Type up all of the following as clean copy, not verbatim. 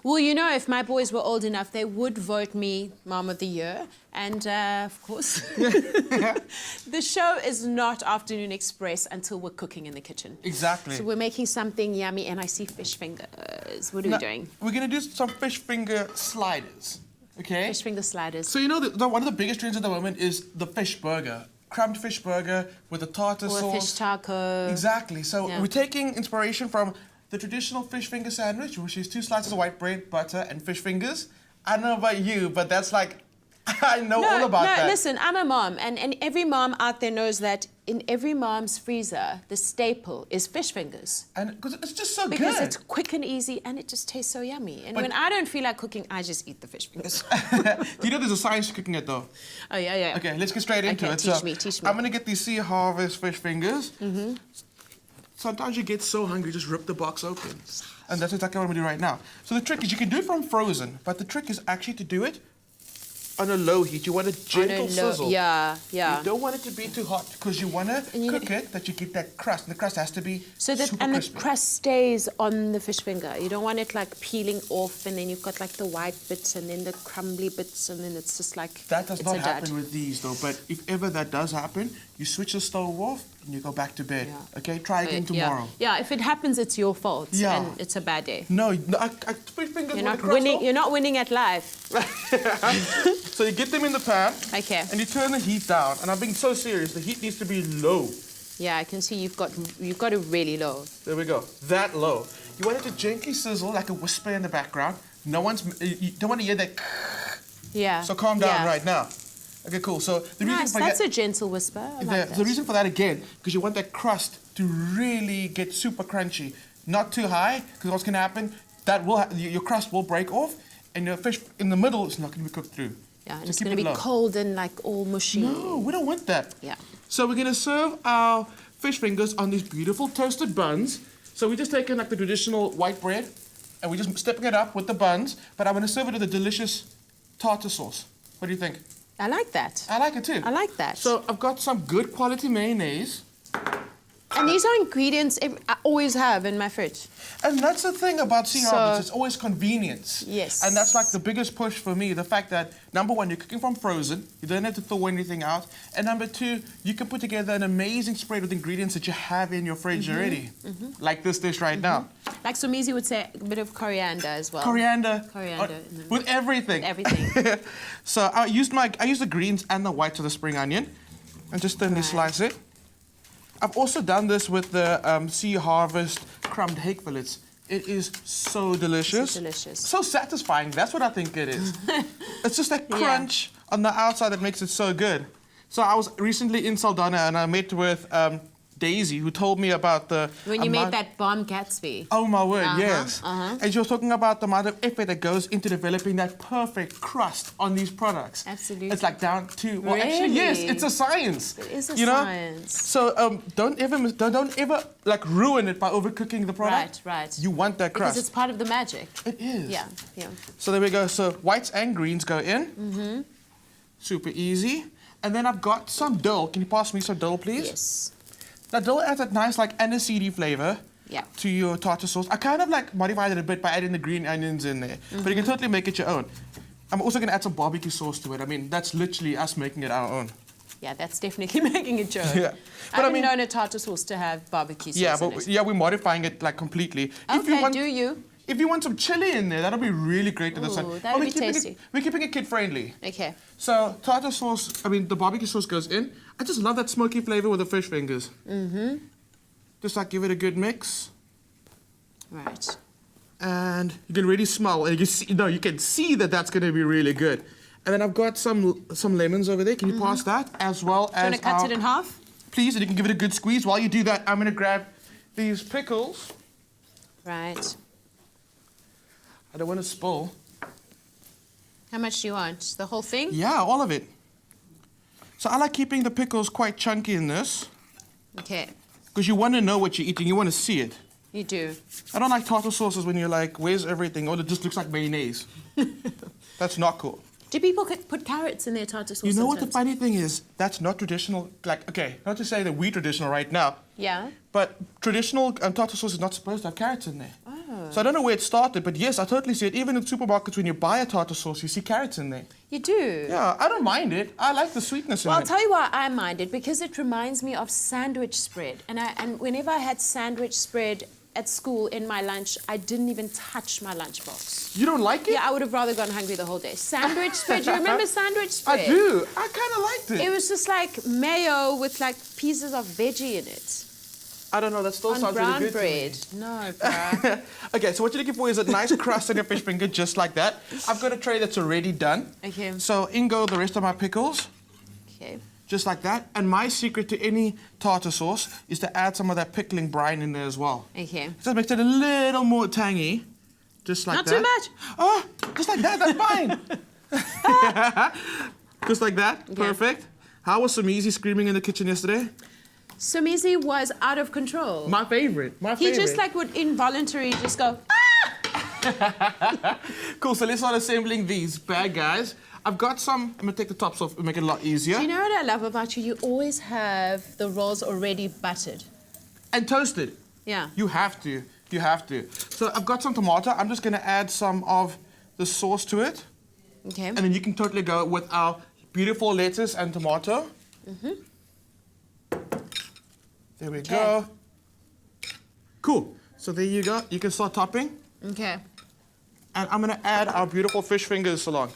Well, you know, if my boys were old enough, they would vote me Mom of the Year. And, of course, the show is not Afternoon Express until we're cooking in the kitchen. Exactly. So we're making something yummy, and I see fish fingers. What are we doing? We're going to do some fish finger sliders, okay? Fish finger sliders. So you know, one of the biggest trends at the moment is the fish burger. Crumbed fish burger with a tartar Or sauce. a fish taco. Exactly. So Yeah. we're taking inspiration from the traditional fish finger sandwich, which is 2 slices of white bread, butter, and fish fingers. I don't know about you, but that's like, I know all about that. No, listen, I'm a mom, and every mom out there knows that in every mom's freezer, the staple is fish fingers. And because it's just so Because good. it's quick and easy, and it just tastes so yummy. And But- when I don't feel like cooking, I just eat the fish fingers. Do you know there's a science to cooking it though? Oh, yeah. Okay, let's get straight into Okay, it. teach So me, teach me. I'm gonna get these Sea Harvest fish fingers. Sometimes you get so hungry, just rip the box open. And that's exactly what I'm gonna do right now. So the trick is you can do it from frozen, but the trick is actually to do it on a low heat. You want a gentle sizzle. Yeah. You don't want it to be too hot because you want to you- cook it that you get that crust. And the crust has to be So that super and crispy. the crust stays on the fish finger. You don't want it like peeling off, and then you've got like the white bits and then the crumbly bits, and then it's just like That does it's not a happen dud. with these though, but if ever that does happen, you switch the stove off and you go back to bed. Yeah. Okay, try again tomorrow. Yeah, if it happens, it's your fault, Yeah. and it's a bad day. No, fish fingers You're with not the crust winning. off. You're not winning at life. So you get them in the pan Okay. and you turn the heat down. And I'm being so serious, the heat needs to be low. Yeah, I can see you've got it really low. There we go, that low. You want it to gently sizzle like a whisper in the background. You don't want to hear that. Yeah. So calm down yeah. right now. Okay, cool. So the reason Nice. for That's that, a gentle whisper. I like that. the reason for that again, because you want that crust to really get super crunchy, not too high, because what's going to happen, your crust will break off, and your fish in the middle is not going to be cooked through. Yeah, and So it's keep going to it be low. cold and like all mushy. No, we don't want that. Yeah. So we're going to serve our fish fingers on these beautiful toasted buns. So we're just taking like the traditional white bread, and we're just stepping it up with the buns, but I'm going to serve it with a delicious tartar sauce. What do you think? I like that. I like it too. I like that. So I've got some good quality mayonnaise. And these are ingredients I always have in my fridge. And that's the thing about Sea So- Harvest, it's always convenience. Yes. And that's like the biggest push for me, the fact that, number one, you're cooking from frozen, you don't have to thaw anything out, and number two, you can put together an amazing spread with ingredients that you have in your fridge already. Like this dish right now. Like Somizi would say, a bit of coriander as well. Coriander. Coriander. With everything. Everything. So I used the greens and the whites of the spring onion, and just thinly Right. slice it. I've also done this with the Sea Harvest crumbed hake fillets. It is so delicious. So delicious. So satisfying. That's what I think it is. It's just that Yeah. crunch on the outside that makes it so good. So I was recently in Saldanha and I met with Daisy, who told me about the When you made amount- that bomb Gatsby. Oh my word, Uh-huh, yes. And she was talking about the amount of effort that goes into developing that perfect crust on these products. Absolutely. It's like down to, well, actually, yes, Really? it's a science. It is a you know? science. So don't ever like ruin it by overcooking the product. Right. You want that Because crust. it's part of the magic. It is. Yeah. So there we go. So whites and greens go in. Super easy. And then I've got some dill. Can you pass me some dill, please? Yes. Now, dill adds that nice, like, aniseedy flavor Yeah. to your tartar sauce. I kind of, like, modified it a bit by adding the green onions in there. But you can totally make it your own. I'm also going to add some barbecue sauce to it. I mean, that's literally us making it our own. Yeah, that's definitely making it your own. Yeah. I But I haven't mean- known a tartar sauce to have barbecue sauce Yeah, in but it. yeah, we're modifying it, like, completely. Okay, do you? If you want some chili in there, that'll be really great to the sun. Ooh, that'd be tasty. We're keeping it kid-friendly. Okay. So tartar sauce, the barbecue sauce goes in. I just love that smoky flavor with the fish fingers. Just like give it a good mix. Right. And you can really smell, and you can see that that's going to be really good. And then I've got some lemons over there. Can you pass that? As well Do you want as to cut it in half? Please, and you can give it a good squeeze. While you do that, I'm going to grab these pickles. Right. I don't want to spill. How much do you want? The whole thing? Yeah, all of it. So I like keeping the pickles quite chunky in this, Okay. because you want to know what you're eating. You want to see it. You do. I don't like tartar sauces when you're like, where's everything? Or it just looks like mayonnaise. That's not cool. Do people put carrots in their tartar sauce? You know what the sometimes? funny thing is? That's not traditional. Like, okay, not to say that we're traditional right now, Yeah. but traditional tartar sauce is not supposed to have carrots in there. Oh. So I don't know where it started, but yes, I totally see it. Even in supermarkets, when you buy a tartar sauce, you see carrots in there. You do? Yeah, I don't mind it. I like the sweetness in Well, it. I'll tell you why I mind it, because it reminds me of sandwich spread. And whenever I had sandwich spread at school in my lunch, I didn't even touch my lunchbox. You don't like it? Yeah, I would have rather gone hungry the whole day. Sandwich spread, do you remember sandwich spread? I do. I kind of liked it. It was just like mayo with like pieces of veggie in it. I don't know, that still On sounds brown really good bread. to me. No, bruh. Okay, so what you're looking for is a nice crust on your fish finger, just like that. I've got a tray that's already done. Okay. So in go the rest of my pickles, Okay. just like that. And my secret to any tartar sauce is to add some of that pickling brine in there as well. Okay. Just makes it a little more tangy, just like Not that. too much. Oh, just like that, that's fine. Just like that, Okay. perfect. How was Somizi screaming in the kitchen yesterday? Somizi was out of control. My favorite, He just like would involuntarily just go, Cool, so let's start assembling these bad guys. I've got some, I'm gonna take the tops off and make it a lot easier. Do you know what I love about you? You always have the rolls already buttered. And toasted. Yeah. You have to, you have to. So I've got some tomato, I'm just gonna add some of the sauce to it. Okay. And then you can totally go with our beautiful lettuce and tomato. There we go. Cool. So there you go. You can start topping. Okay. And I'm gonna add our beautiful fish fingers along.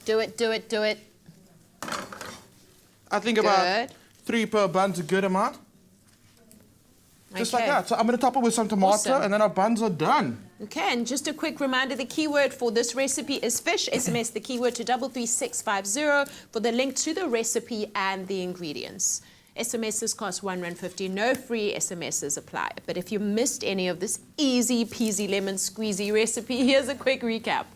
Do it, do it, do it. I think about Good. 3 per bun's a good amount. Just like Okay. that. So I'm gonna top it with some tomato Awesome. and then our buns are done. Okay, and just a quick reminder, the keyword for this recipe is fish. SMS the keyword to 33650 for the link to the recipe and the ingredients. SMSs cost R1.50, no free SMSs apply. But if you missed any of this easy peasy lemon squeezy recipe, here's a quick recap.